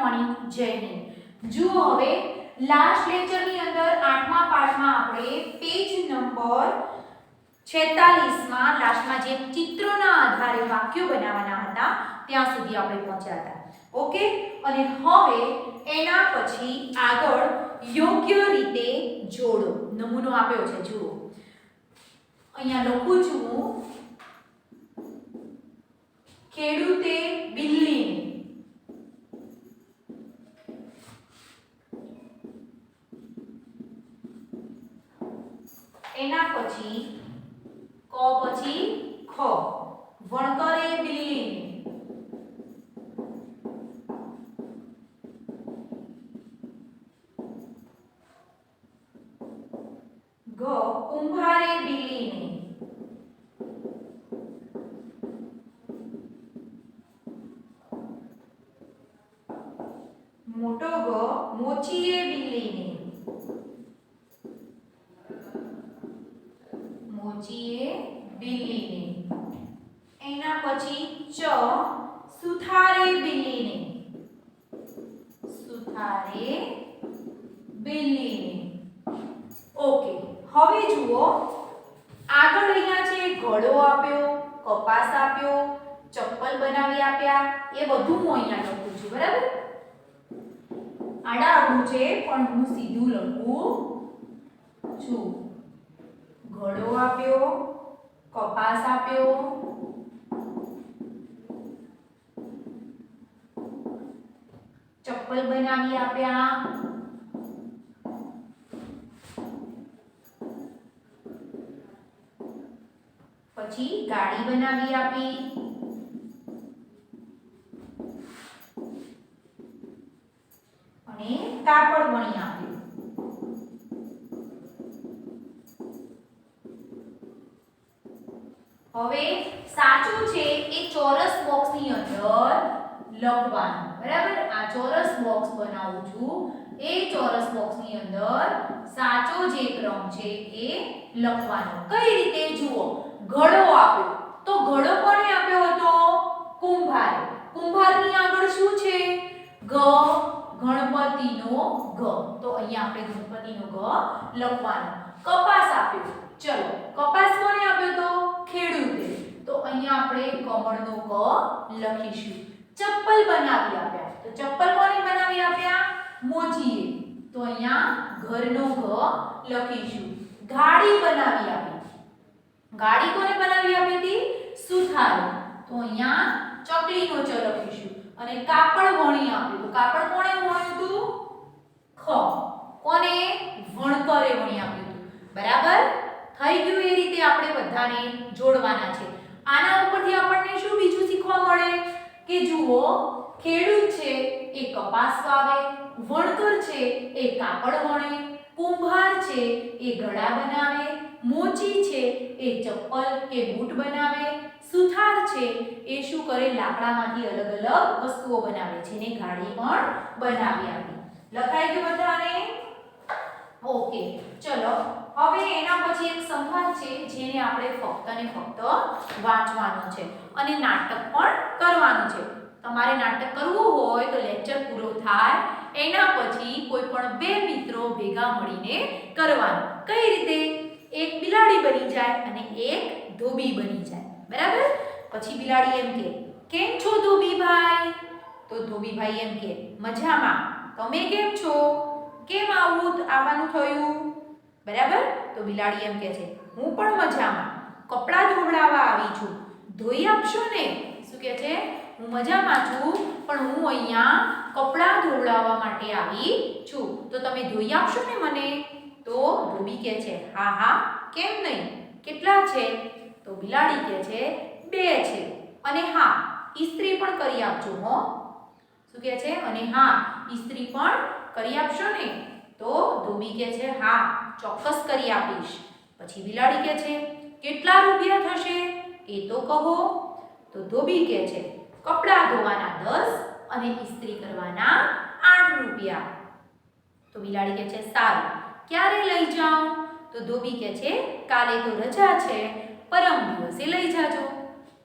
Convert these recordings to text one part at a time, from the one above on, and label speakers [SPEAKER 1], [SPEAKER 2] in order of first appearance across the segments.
[SPEAKER 1] Morning, જય હિન્દ। જુઓ હવે લાસ્ટ લેક્ચરની અંદર 8મા પાઠમાં આપણે પેજ નંબર 46 માં લાસ્ટમાં જે ચિત્રોના આધારે વાક્યો બનાવવાના હતા ત્યાં સુધી આપણે પહોંચ્યા હતા। ઓકે, અને હવે એના પછી આગળ યોગ્ય રીતે જોડો। નમૂનો આપ્યો છે, જુઓ અહીંયા લખું છું, ખેડૂતે બિલ્લીને એના પછી ક પછી ખ વણકરે બિલ્લીને ગ કુંભારે બિલ્લીને મોટો ગ મોચીએ બિલ્લીને મોચીએ બિલ્લીને એના પછી ચ સુથારે બિલ્લીને સુથારે બિલ્લીને। ઓકે, હવે જુઓ આગળ અહીંયા છે ઘડો આપ્યો, કપાસ આપ્યો, ચપ્પલ બનાવી આપ્યા, એ બધું હું અહીંયા લખું છું, બરાબર? આડા આડું છે પણ હું સીધું લખું છું। ઘડો આપ્યો, કપાસ આપ્યો, ચપ્પલ બનાવી આપ્યા, પછી ગાડી બનાવી આપી, અને કાપડ વણી આપ્યું। હવે સાચું છે એ ચોરસ બોક્સની અંદર લખવાનું, બરાબર? આ ચોરસ બોક્સ બનાવું છું, એ ચોરસ બોક્સની અંદર સાચો જે ક્રમ છે એ લખવાનો। કઈ રીતે જુઓ, ઘડો આપ્યો તો ઘડો કોને આપ્યો હતો? કુંભારે। કુંભારની આગળ શું છે? ગ ગણપતિનો ગ, તો અહીંયા આપણે ગણપતિનો ગ લખવાનો। કપાસ આપ્યો, ચલો કપાસ કોને આપ્યો તો? ખેડૂતે, તો અહીંયા આપણે કમળનો ક લખીશું। ચપ્પલ બનાવી આપ્યા, તો ચપ્પલ કોને બનાવી આપ્યા? મોચીએ, તો અહીંયા ઘરનો ઘ લખીશું। ગાડી બનાવી આપી, ગાડી કોને બનાવી આપી હતી? સુથારે, તો અહીંયા ચકલીનો ચ લખીશું। અને કાપડ વણી આપ્યું, તો કાપડ કોણે વણ્યું હતું? ખ, કોને? વણકરે વણી આપ્યું હતું, બરાબર? થઈ ગયું। એ રીતે આપણે બધાને જોડવાના છે। આના ઉપરથી આપણને શું બીજું શીખવા મળે કે જુઓ, ખેડૂત છે એ કપાસ વાવે, વણકર છે એ કાપડ વણે, કુંભાર છે એ ઘડા બનાવે, મોચી છે એ ચપ્પલ કે બૂટ બનાવે, સુથાર છે એ શું કરે? લાકડામાંથી અલગ અલગ વસ્તુઓ બનાવે છે ને ગાડી પણ બનાવી આપી। લખાઈ ગયું બધાને? ઓકે, ચલો હવે એના પછી એક સંવાદ છે જેને આપણે ફક્ત ને ફક્ત વાંચવાનું છે અને નાટક પણ કરવાનું છે। તમારે નાટક કરવું હોય તો લેક્ચર પૂરો થાય એના પછી કોઈ પણ બે મિત્રો ભેગા મળીને કરવાનું। કઈ રીતે? એક બિલાડી બની જાય અને એક ધોબી બની જાય, બરાબર? પછી બિલાડી એમ કે, કેમ છો ધોબી ભાઈ? તો ધોબી ભાઈ એમ કે, મજામાં। તમે કેમ છો? કેમ આવવાનું થયું? બરાબર? તો બિલાડી એમ કહે છે, હું પણ મજામાં, કપડાં ધોવડાવવા આવી છું, ધોઈ આપશો ને? શું કહે છે? હું મજામાં છું પણ હું અહીંયા કપડાં ધોવડાવવા માટે આવી છું, તો તમે ધોઈ આપશો ને મને? તો ધોબી કહે છે, હા હા, કેમ નહીં, કેટલા છે? તો બિલાડી કહે છે, 2 છે, અને હા, ઇસ્ત્રી પણ કરી આપજો હો। શું કહે છે? અને હા, ઇસ્ત્રી પણ કરી આપશો ને? તો ધોબી કહે છે, હા, ચોક્કસ કરી આપીશ। પછી બિલાડી કહે છે, કેટલા રૂપિયા થશે એ તો કહો? તો ધોબી કહે છે, કપડાં ધોવાના 10 અને ઇસ્ત્રી કરવાના 8 રૂપિયા। તો બિલાડી કહે છે, સારું, ક્યારે લઈ જાઉં? તો ધોબી કહે છે, કાલે તો રજા છે, પરમ દિવસે લઈ જાજો,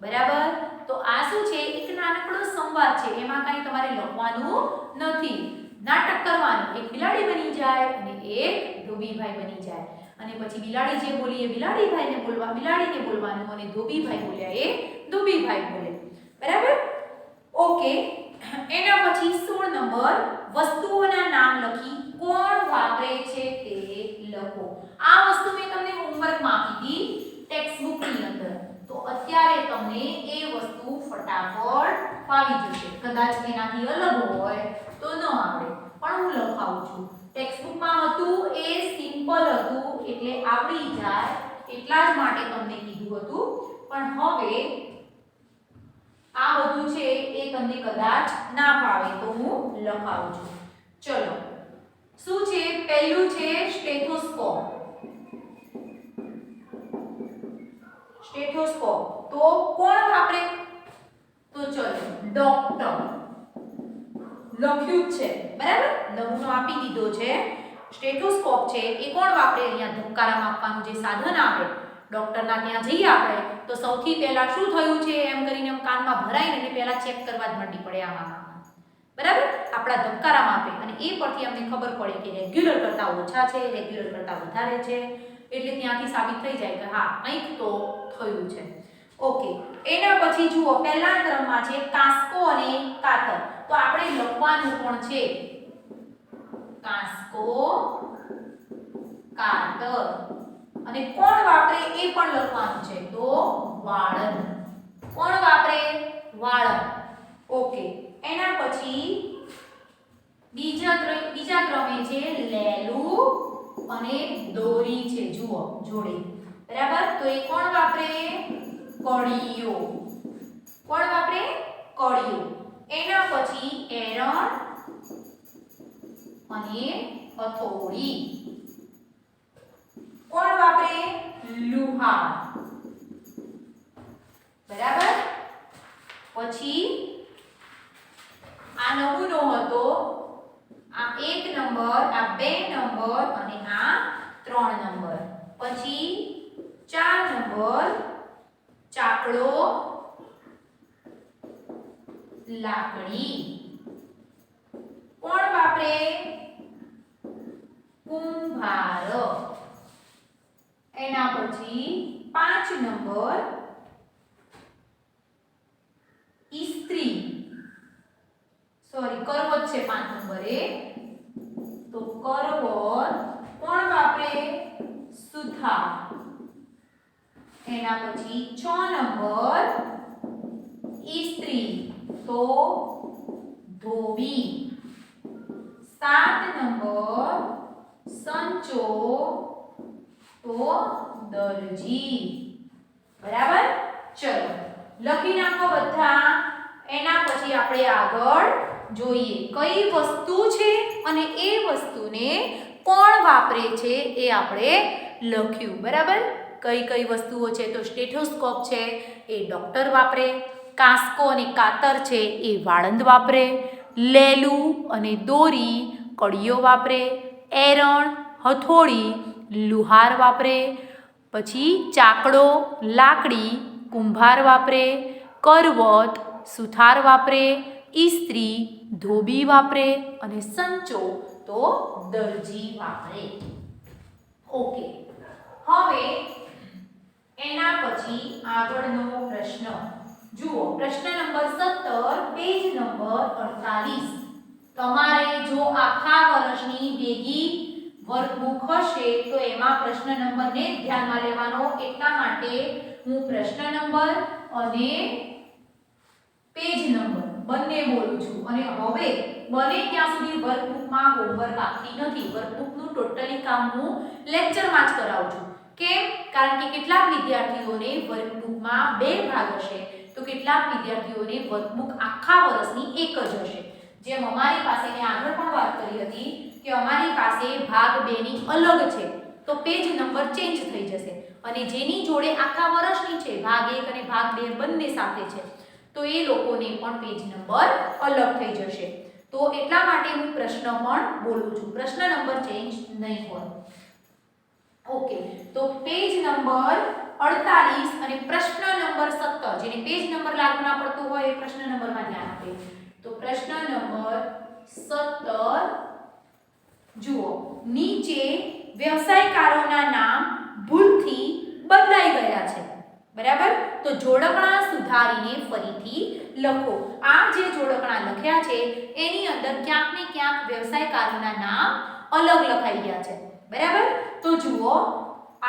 [SPEAKER 1] બરાબર? તો આ શું છે? એક નાનકડો સંવાદ છે, એમાં કાંઈ તમારે લખવાનું નથી. નાટક કરવાનું, એક બિલાડી બની જાય અને એક ધોબીભાઈ બની જાય, અને પછી બિલાડી જે બોલી એ બિલાડીને બોલવાનું, અને ધોબીભાઈ બોલ્યા એ ધોબીભાઈ બોલે. બરાબર? ઓકે. એના પછી 16 નંબર, વસ્તુઓના નામ લખી કોણ વાપરે છે તે લખો. આ વસ્તુ મેં તમને હોમવર્કમાં આપી હતી ટેક્સ્ટ બુકની અંદર, તો અત્યારે તમને એ વસ્તુ ફટાફટ ફાવી જશે. કદાચ એનાથી અલગ હોય તો ન આવડે, પણ હું લખાવું છું. ટેક્સ્ટ બુકમાં હતું એ સિમ્પલ હતું એટલે આવડી જાય એટલા જ માટે તમને કીધું હતું, પણ હવે આ બધું છે એ તમને કદાચ ના ફાવે તો હું લખાવું છું. ચલો, શું છે? પહેલું છે સ્ટેથોસ્કોપ. સ્ટેથોસ્કોપ તો કોણ વાપરે? તો ચલો, ડોક્ટર લખ્યું જ છે. બરાબર? નમૂનો આપી દીધો છે. સ્ટેથોસ્કોપ છે એ કોણ વાપરે? અહીંયા ધબકારા માપવાનું જે સાધન આવે, ડોક્ટરના ત્યાં જઈએ આપણે તો સૌથી પહેલા શું થયું છે એમ કરીને કાનમાં ભરાઈને અને પહેલા ચેક કરવા જ માંડી પડે આમાં. બરાબર? આપણા ધબકારા માપે અને એ પરથી અમને ખબર પડે કે રેગ્યુલર કરતાં ઓછા છે, રેગ્યુલર કરતાં વધારે છે, એટલે ત્યાંથી સાબિત થઈ જાય કે હા કંઈક તો થયું છે. ઓકે. એના પછી જુઓ, પહેલા ક્રમમાં છે કાંસકો અને કાતર. તો આપણે લખવાનું પણ છે કાંસકો, કાતર, અને કોણ વાપરે એ પણ લખવાનું છે. તો વાળંદ. કોણ વાપરે? વાળંદ. ઓકે. એના પછી બીજા ક્રમે છે લેલું અને દોરી છે. જુઓ જોડે. બરાબર? તો એ કોણ વાપરે? કળીઓ. કોણ વાપરે? કળીઓ. એના પછી એરણ અને હથોડી. કોણ વાપરે? લુહાર. બરાબર? પછી આ નમૂનો હતો, આ 1 નંબર, આ 2 નંબર અને આ 3 નંબર. પછી 4 નંબર ચાકડો, લાકડી. કોણ વાપરે? કુંભાર. એના પછી 5 નંબર ઇસ્ત્રી. સોરી, કરવત છે 5 નંબરે. તો કરવત. કોણ વાપરે? સુથાર. એના પછી 6 નંબર ઇસ્ત્રી તો ધોબી. 7 નંબર સંચો તો દરજી. બરાબર? ચલો લખી નાખો બધા. એના પછી આપણે આગળ જોઈએ કઈ વસ્તુ છે અને એ વસ્તુને કોણ વાપરે છે એ આપણે લખ્યું. બરાબર? કઈ કઈ વસ્તુઓ છે? તો સ્ટેથોસ્કોપ છે એ ડોક્ટર વાપરે, કાંસકો અને કાતર છે એ વાળંદ વાપરે, લેલું અને દોરી કળીઓ વાપરે, એરણ હથોડી લુહાર વાપરે, પછી ચાકડો લાકડી કુંભાર વાપરે, કરવત સુથાર વાપરે, ઇસ્ત્રી ધોબી વાપરે અને સંચો તો દરજી વાપરે. ઓકે. હવે એના પછી આગળનો પ્રશ્ન જુઓ. પ્રશ્ન નંબર 17, પેજ નંબર 48. તમારે જો આખા વર્ષની ભેગી વર્કબુક હશે તો એમાં પ્રશ્ન નંબરને ધ્યાનમાં લેવાનો, એટલા માટે હું પ્રશ્ન નંબર અને પેજ નંબર બંને બોલું છું. અને હવે બને ત્યાં સુધી વર્કબુકમાં હોમવર્ક આપતી નથી. વર્કબુકનું ટોટલી કામ હું લેક્ચરમાં જ કરાવું છું. કેમ? કારણ કે કેટલાક વિદ્યાર્થીઓને વર્કબુકમાં 2 ભાગ હશે તો કેટલાક વિદ્યાર્થીઓને વર્કબુક આખા વર્ષની એક જ હશે. જેમ અમારી પાસે મેં આગળ પણ વાત કરી હતી કે અમારી પાસે ભાગ 2 ની અલગ છે તો પેજ નંબર ચેન્જ થઈ જશે, અને જેની જોડે આખા વર્ષની છે ભાગ 1 અને ભાગ 2 બંને સાથે છે તો એ લોકોને પણ પેજ નંબર અલગ થઈ જશે. તો એટલા માટે હું પ્રશ્ન પણ બોલું છું. પ્રશ્ન નંબર ચેન્જ નહીં હોય. ઓકે. તો પેજ નંબર 48 અને પ્રશ્ન નંબર 17 જેને પેજ નંબર લાગુ ના પડતો હોય એ પ્રશ્ન નંબરમાં ધ્યાન આપે. તો પ્રશ્ન નંબર 17 જુઓ, નીચે વ્યવસાયકારોના નામ ભૂલથી બદલાઈ ગયા છે. બરાબર? તો જોડકણા સુધારીને ફરીથી લખો. આ જે જોડકણા લખ્યા છે એની અંદર ક્યાંક ને ક્યાંક વ્યવસાયકારોના નામ અલગ લખાઈ ગયા છે. બરાબર? તો જુઓ,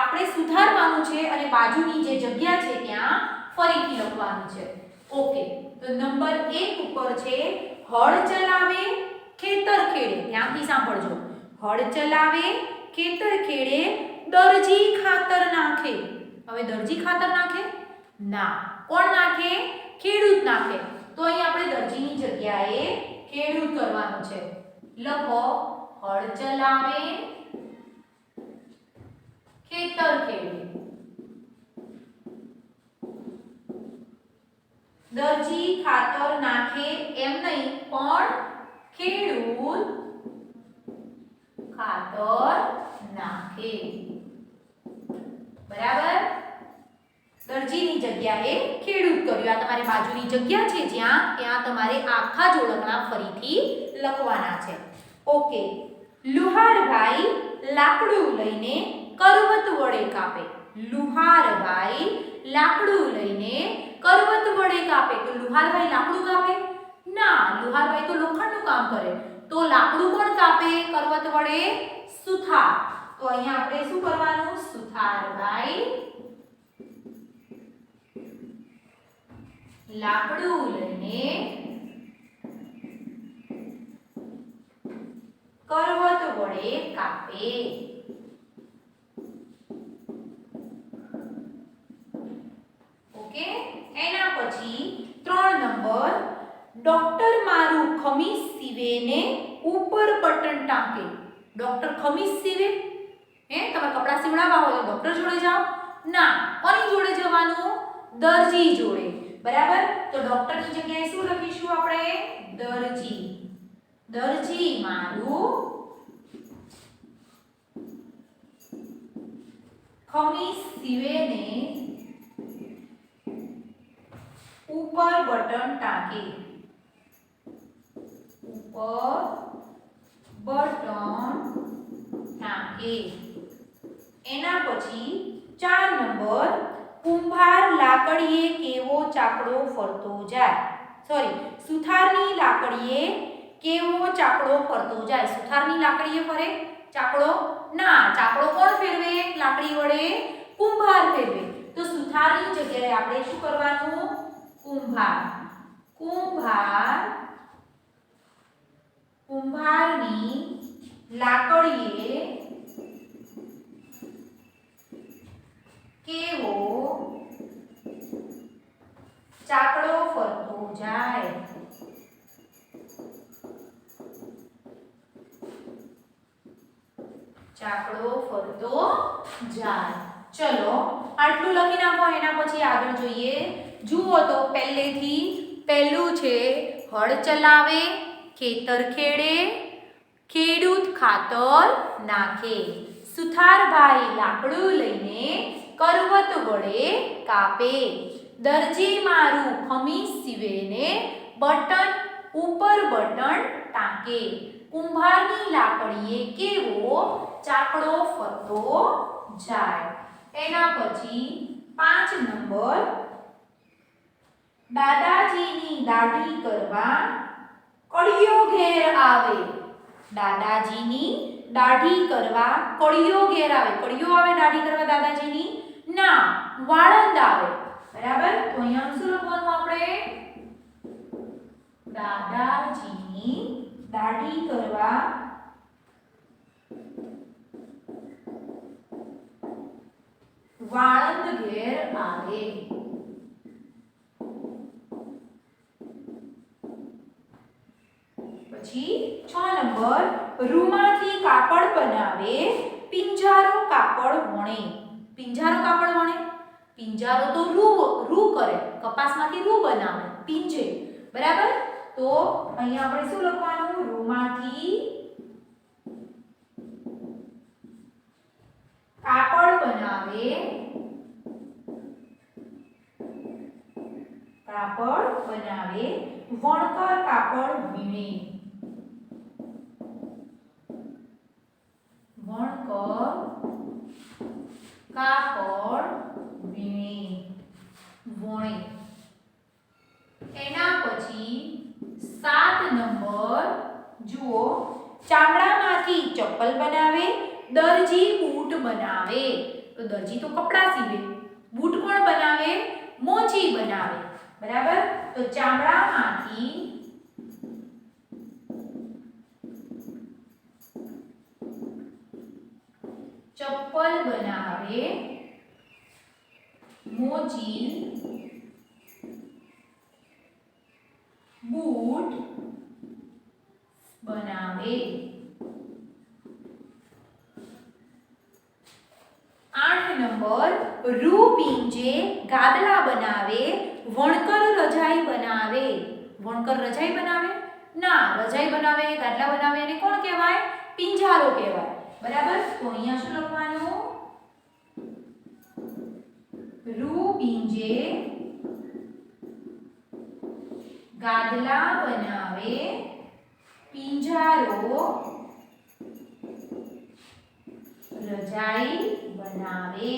[SPEAKER 1] આપણે સુધારવાનું છે અને બાજુની જે જગ્યા છે ત્યાં ફરીથી લખવાનું છે. ઓકે, તો નંબર 1 ઉપર છે હળ ચલાવે ખેતર ખેડે. ધ્યાનથી સાંભળજો. હળ ચલાવે ખેતર ખેડે દરજી ખાતર નાખે. હવે દરજી ખાતર નાખે? ના. કોણ નાખે? ખેડૂત નાખે. તો અહીં આપણે દરજીની જગ્યાએ ખેડૂત કરવાનું છે. લખો હળ ચલાવે ખેતર ખેડે. દરજી ખાતર નાખે એમ નહીં, પણ ખેડૂત ખાતર નાખે. બરાબર? દરજીની જગ્યાએ ખેડૂત કર્યું. આ તમારી બાજુની જગ્યા છે જ્યાં ત્યાં તમારે આખા જોડકણા ફરીથી લખવાના છે. ઓકે, લુહારભાઈ લાકડું લઈને કરવત વડે કાપે. લુહારભાઈ લાકડું લઈને કરવત વડે કાપે. તો લુહારભાઈ લાકડું કાપે? ના, લુહારભાઈ તો લોખંડનું કામ કરે. તો લાકડું કોણ કાપે કરવત વડે? સુથાર. તો અહીંયા આપણે શું કરવાનું? સુથારભાઈ લાકડું લઈને કરવત વડે કાપે. ઓકે, એના પછી 3 નંબર, ડોક્ટર મારું ખમીસ સીવે ને ઉપર બટન ટાંકે. ડોક્ટર ખમીસ સીવે? તમે કપડા સીવડાવવા હોય તો ડોક્ટર જોડે જાઓ? ના. કોની જોડે જવાનું? દરજી જોડે. બરાબર? તો ડોક્ટરની જગ્યાએ શું લખીશું આપણે? દરજી. દરજી મારું ખમીસ સીવે ને ઉપર બટન ટાંકે. ઉપર બટન ટાંકે. એના પછી 4 નંબર, કુંભાર લાકડીએ કેવો ચાકડો ફરતો જાય. સોરી, સુથારની લાકડીએ કેવો ચાકડો ફરતો જાય. સુથારની લાકડીએ ફરે ચાકડો? ના. ચાકડો કોણ ફેરવે લાકડી વડે? કુંભાર ફેરવે. તો સુથારની જગ્યાએ આપણે શું કરવાનું? કુંભાર. કુંભારની લાકડીએ કેવો ચાકડો ફરતો જાય. ચાકડો ફરતો જાય. ચલો, આટલું લખી નાખો. એના પછી આગળ જોઈએ. જુઓ તો પહેલેથી પહેલું છે હળ ચલાવે ખેતર ખેડે ખેડૂત ખાતર નાખે. સુથારભાઈ લાકડું લઈને કરવત વડે કાપે. દરજી મારું ખમીસ સીવે ને બટન ઉપર બટન ટાંકે. કુંભારની લાકડીએ કેવો ચાકડો ફરતો જાય. એના પછી 5 નંબર, દાદાજીની દાઢી કરવા કડિયો ઘેર આવે. દાદાજીની દાઢી કરવા કડિયો ઘેર આવે. કડિયો આવે દાઢી કરવા દાદાજીની? ના, વાળંદ આવે. બરાબર? તો અહીંયા શું લખવાનું આપણે? દાદાજીની દાઢી કરવા વાળંદ ઘેર આવે. પછી 6 નંબર, રૂમાથી કાપડ બનાવે પિંજારો કાપડ વણે. પિંજારો કાપડ વણે? પિંજારો તો રૂ કરે. કપાસમાંથી રૂ બનાવે, પીંજે. બરાબર? તો અહીંયા આપણે શું લખવાનું? રૂમાથી કાપડ બનાવે કાપડ બનાવે, વણકર કાપડ વીણે, વણકર કાપડ વીણે, વણે. એના પછી 7 નંબર જુઓ, ચામડામાંથી ચપ્પલ બનાવે, દરજી બૂટ બનાવે. તો દરજી તો કપડા સીવે, બૂટ કોણ બનાવે? મોચી બનાવે. બરાબર. તો ચામડામાંથી ચપ્પલ બનાવે, મોચી બૂટ બનાવે. 8 નંબર, રૂ પીંજે ગાદલા બનાવે, વણકર રજાઈ બનાવે. વણકર રજાઈ બનાવે? ના, રજાઈ બનાવે, ગાદલા બનાવે એને કોણ કહેવાય? પિંજારો કહેવાય. બરાબર. તો અહીંયા શું લખવાનું? રૂ પીંજે ગાદલા બનાવે, પિંજારો રજાઈ બનાવે.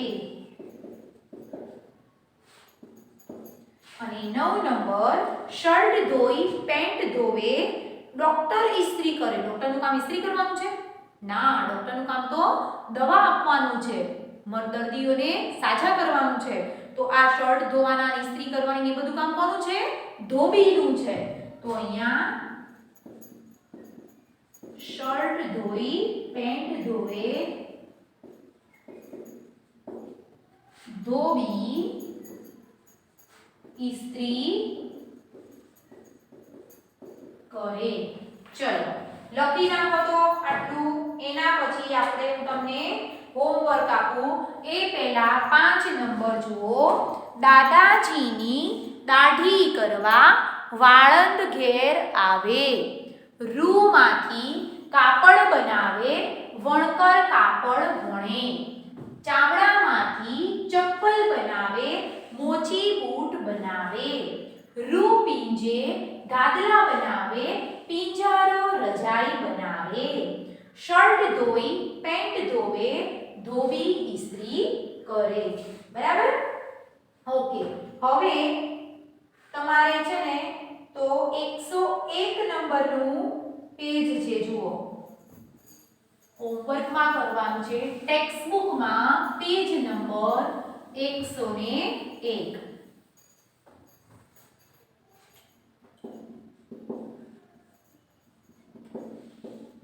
[SPEAKER 1] અને 9 નંબર, શર્ટ ધોઈ પેન્ટ ધોવે, ડોક્ટર ઇસ્ત્રી કરે. ડોક્ટરનું કામ ઇસ્ત્રી કરવાનું છે? ના, ડોક્ટરનું કામ તો દવા આપવાનું છે, દર્દીઓને સાજા કરવાનું છે. તો આ શર્ટ ધોવાના, ઇસ્ત્રી કરવાની એ બધું કામ કોનું છે? ધોબીનું છે. તો અહીંયા શર્ટ ધોઈ પેન્ટ ધોવે, ધોબી ઇસ્ત્રી કરે. ચલો લખી નાખો તો આટલું. એના પછી આપણે હું તમને હોમવર્ક આપું એ પહેલા 5 નંબર જુઓ, દાદાજીની દાઢી કરવા વાળંદ ઘેર આવે, રૂમાંથી કાપડ બનાવે, વણકર કાપડ વણે, ચામડામાંથી ચપ્પલ બનાવે, મોચી બૂટ બનાવે, રૂ પીંજે ગાદલા બનાવે, પિંજારો રજાઈ બનાવે, શર્ટ ધોઈ પેન્ટ ધોવે, ધોબી ઇસ્ત્રી કરે. બરાબર. ઓકે. હવે તમારે છે ને તો 101 નંબરનું પેજ છે જુઓ, હોમવર્કમાં કરવાનું છે. ટેક્સ્ટ બુકમાં પેજ નંબર 101.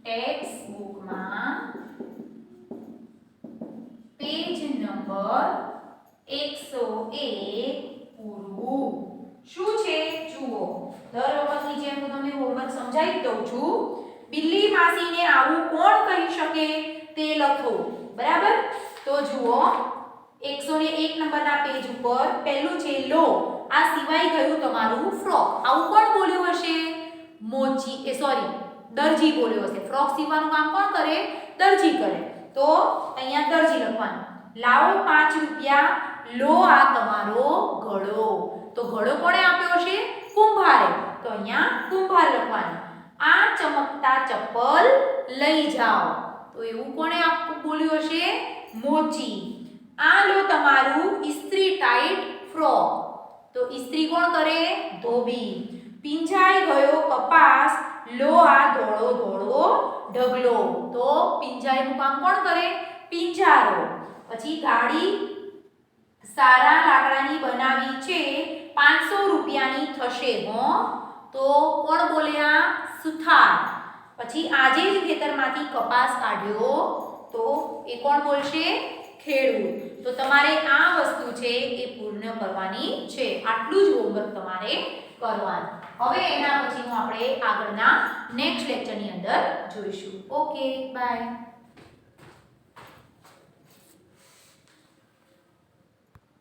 [SPEAKER 1] ટેક્સ્ટ બુકમાં પેજ નંબર 101 પૂરું. શું છે જુઓ, દર વખતની જેમ હું તમને હોમવર્ક સમજાવી દઉં છું. બિલ્લી માસીને આવું કોણ કહી શકે તે લખો. બરાબર. તો જુઓ 101 નંબરના પેજ ઉપર પહેલું છે લો. આ સિવાય ગયું તમારું ફ્રોક. આવું કોણ બોલ્યું હશે? મોચી સોરી દરજી બોલ્યો હશે. ફ્રોક સીવવાનું કામ કોણ કરે? દરજી કરે. તો અહીંયા દરજી લખવાનું. લાવો 5 રૂપિયા, લો આ તમારો ઘડો. તો ઘડો કોણે આપ્યો હશે? કુંભારે. તો અહીંયા કુંભાર લખવાનું. આ ચમકતા ચપ્પલ લઈ જાઓ. તો એવું કોણે બોલ્યું હશે? મોચી. આ લો તમારું ઇસ્ત્રી ટાઈટ ફ્રોક. તો ઇસ્ત્રી કોણ કરે? ધોબી. પિંજાઈ ગયો કપાસ, લો આ ધોળો ધોળો ઢગલો. તો પિંજાઈનું કામ કોણ કરે? પિંજારો. પછી ગાડી સારા લાકડાની બનાવી છે, 500 રૂપિયાની થશે હો. તો કોણ બોલ્યા? સુથાર. પછી આજે જ ખેતરમાંથી કપાસ કાઢ્યો, તો એ કોણ બોલશે? ખેડૂત. તો તમારે આ વસ્તુ છે એ પૂર્ણ કરવાની છે. આટલું જ હોમવર્ક તમારે કરવાનું. હવે એના પછીનું આપણે આગળના નેક્સ્ટ લેક્ચરની અંદર જોઈશું. Okay, by.